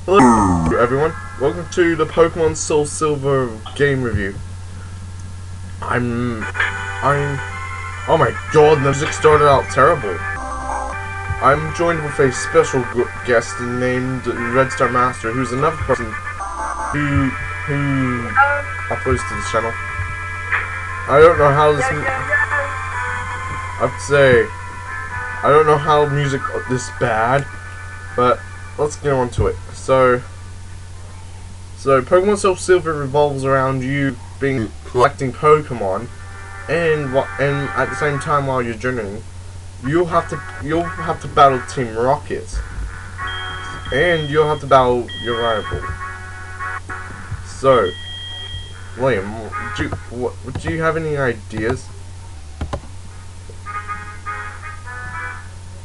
Hello everyone, welcome to the Pokemon Soul Silver game review. Oh my god, the music started out terrible. I'm joined with a special guest named TheRedstonemaster, who's another person who uploads to this channel. I don't know how this I don't know how music this bad, but let's get on to it. So Pokemon Soul Silver revolves around you collecting Pokemon, and at the same time while you're journeying, you'll have to battle Team Rocket, and you'll have to battle your rival. So, Liam, do you have any ideas?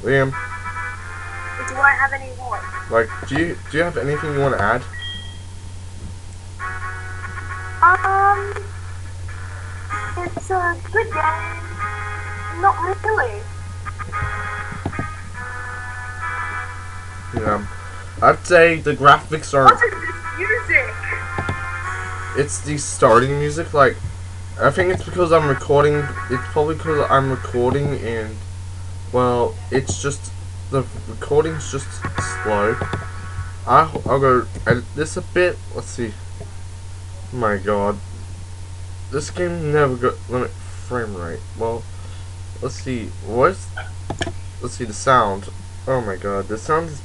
Liam? Do I have any what? Like, do you have anything you want to add? It's a good game. Not really. Yeah, I'd say the graphics are. What is this music? It's the starting music. Like, I think it's because I'm recording. It's probably because I'm recording, and well, it's just the recording's just slow. I'll go edit this a bit. Let's see. Oh my god, this game never got limit frame rate. Well, let's see. Let's see the sound. Oh my god, the sound is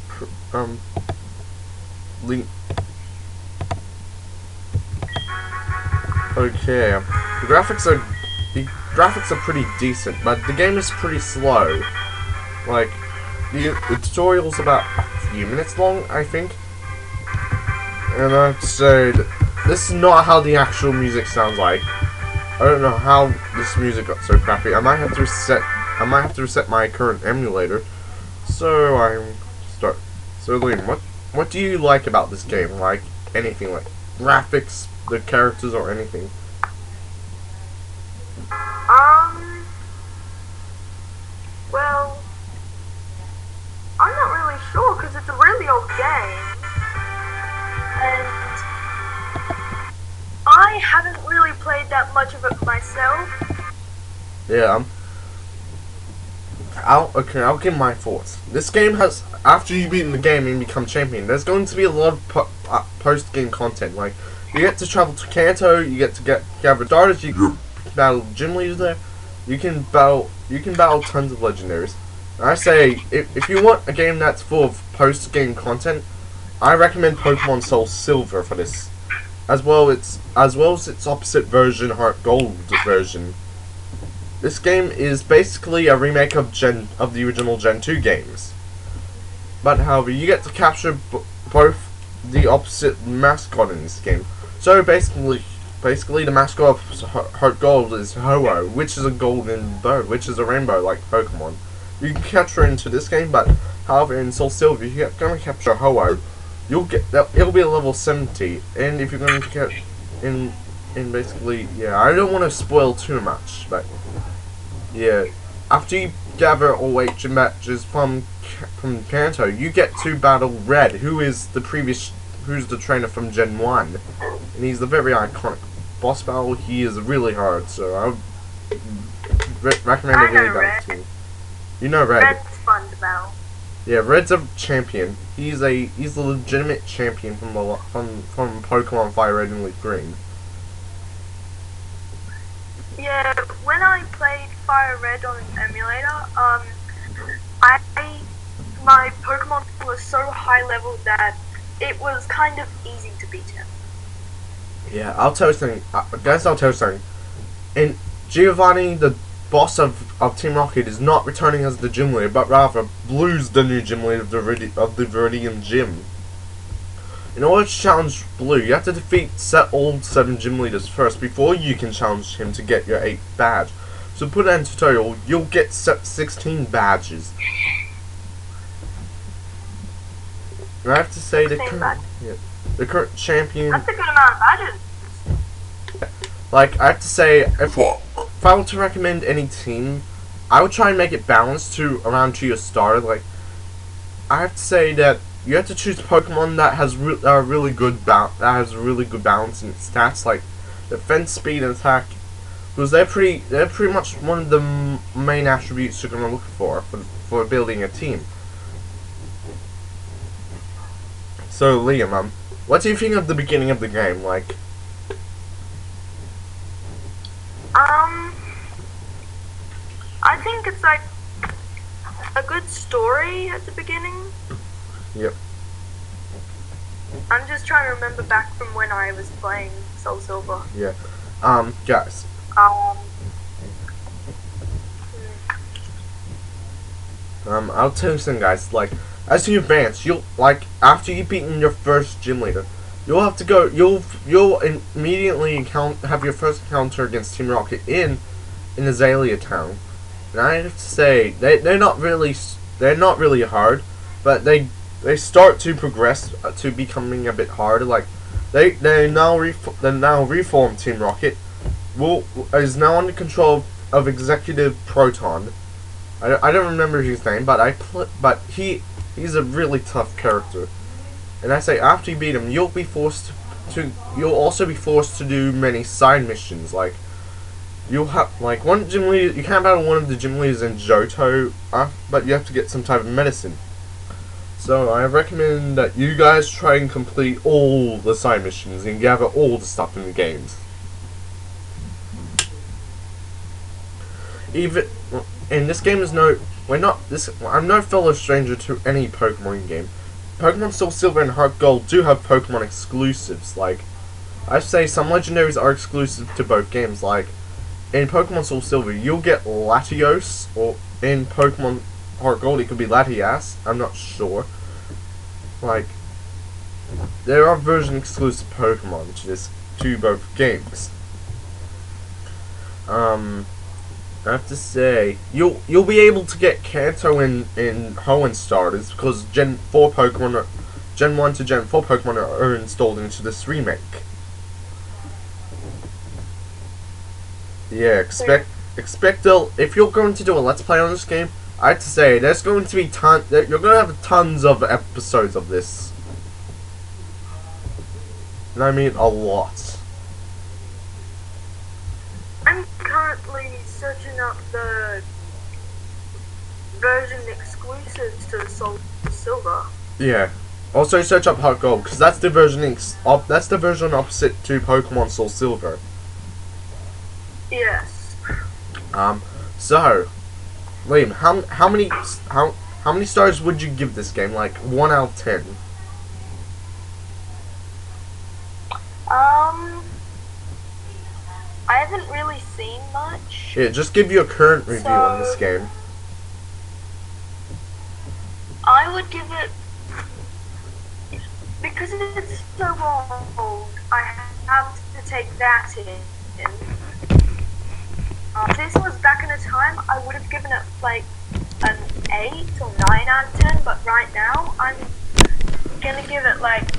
okay. The graphics are pretty decent, but the game is pretty slow. Like, the tutorial's about a few minutes long, I think. And I have to say that this is not how the actual music sounds like. I don't know how this music got so crappy. I might have to reset my current emulator. So Liam, what do you like about this game? Like anything, like graphics, the characters, or anything? Well, I'm not really sure because it's a really old game, and I haven't really played that much of it myself. Yeah. I'll give my thoughts. This game has, after you beat the game and become champion, there's going to be a lot of post-game content. Like, you get to travel to Kanto, you get to gather starters, you can battle gym leaders there, you can battle tons of legendaries. And I say, if you want a game that's full of post-game content, I recommend Pokemon Soul Silver for this, as well as its opposite version, Heart Gold version. This game is basically a remake of the original Gen 2 games. But however, you get to capture both the opposite mascot in this game. So basically the mascot of Heart Gold is Ho-Oh, which is a golden bird, which is a rainbow-like Pokemon. You can capture it into this game, but however in Soul Silver, if you're going to capture Ho-Oh, it'll be a level 70, and if you're going to get in basically, yeah, I don't want to spoil too much, but yeah, after you gather all 8 gym matches from Kanto, you get to battle Red, who's the trainer from Gen 1, and he's the very iconic boss battle. He is really hard, so I would recommend it really battle too. You know Red. Red's fun to battle. Yeah, Red's a champion. He's a legitimate champion from Pokemon Fire Red and Leaf Green. Yeah, when I played Fire Red on an emulator, my Pokemon was so high level that it was kind of easy to beat him. Yeah, I'll tell you something. I'll tell you something. And Giovanni, the boss of Team Rocket, is not returning as the gym leader, but rather Blue's the new gym leader of the Viridian Gym. In order to challenge Blue, you have to defeat all 7 gym leaders first before you can challenge him to get your 8th badge. So put that in tutorial, you'll get 16 badges. And I have to say the current champion. That's a good amount of badges. Like, I have to say, if I were to recommend any team, I would try and make it balanced to around 2 year starter. Like, I have to say that you have to choose Pokemon that has really good balance in its stats, like defense, speed, and attack, because they're pretty much one of the main attributes you're gonna look for building a team. So Liam, what do you think of the beginning of the game? Like, I think it's like a good story at the beginning. Yep. I'm just trying to remember back from when I was playing Soul Silver. Yeah. Guys. I'll tell you something, guys. Like, as you advance, after you've beaten your first gym leader, you'll have to go. You'll immediately have your first encounter against Team Rocket in Azalea Town. And I have to say, they're not really hard, but they start to progress to becoming a bit harder. Like, they now reformed Team Rocket. Is now under control of Executive Proton. I don't remember his name, but he's a really tough character. And I say, after you beat him, you'll also be forced to do many side missions. Like, you'll have one gym leader. You can't battle one of the gym leaders in Johto, but you have to get some type of medicine. So I recommend that you guys try and complete all the side missions and gather all the stuff in the games. And this game is I'm no fellow stranger to any Pokemon game. Pokemon Soul Silver and Heart Gold do have Pokemon exclusives. Like, I say some legendaries are exclusive to both games. Like, in Pokemon Soul Silver, you'll get Latios, or in Pokemon Heart Gold, it could be Latias. I'm not sure. Like, there are version exclusive Pokemon to both games. I have to say, you'll be able to get Kanto in Hoenn starters because Gen 1 to Gen 4 Pokemon are installed into this remake. Yeah, expect if you're going to do a Let's Play on this game, I have to say there's going to be you're going to have tons of episodes of this, and I mean a lot. I'm currently searching up the version exclusives to Soul Silver. Yeah. Also search up Heart Gold because that's the version opposite to Pokemon Soul Silver. Yes. So, Liam, how many stars would you give this game? Like 1 out of 10. I haven't really seen much. Yeah, just give you a current review on this game. I would give it, because it's so old, I have to take that in. If this was back in a time, I would have given it like an 8 or 9 out of 10, but right now, I'm gonna give it like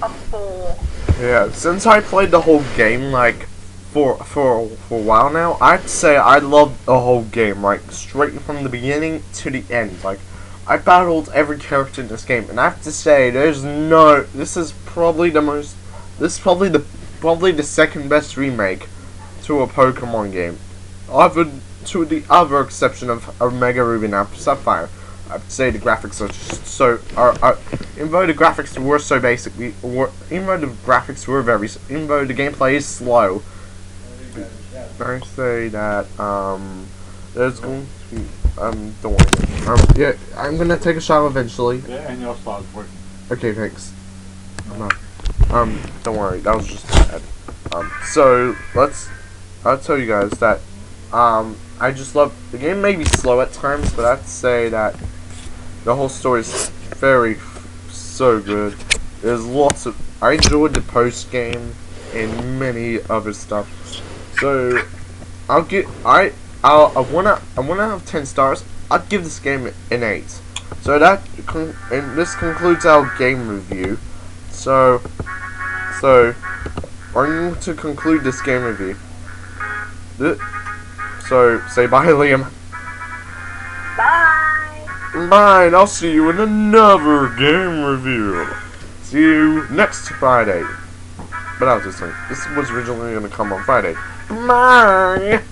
a 4. Yeah, since I played the whole game, like, for a while now, I'd say I loved the whole game, like, straight from the beginning to the end. Like, I battled every character in this game, and I have to say, this is probably the second best remake to a Pokemon game, to the other exception of Omega Ruby and Alpha Sapphire. I'd say the graphics are just even though the graphics were so basic, even though the gameplay is slow, I say that there's going to be don't worry. Yeah, I'm gonna take a shower eventually. Yeah, and your slide's working. Okay, thanks. Don't worry, that was just bad. So I'll tell you guys that I just love the game. May be slow at times, but I'd say that the whole story is so good. There's I enjoyed the post game and many other stuff. So I'll give I 1 out of 10 stars. I'd give this game an 8. So and this concludes our game review. So I'm going to conclude this game review. So say bye, Liam. Bye. Bye, and I'll see you in another game review. See you next Friday. But I was just saying, this was originally going to come on Friday. Bye!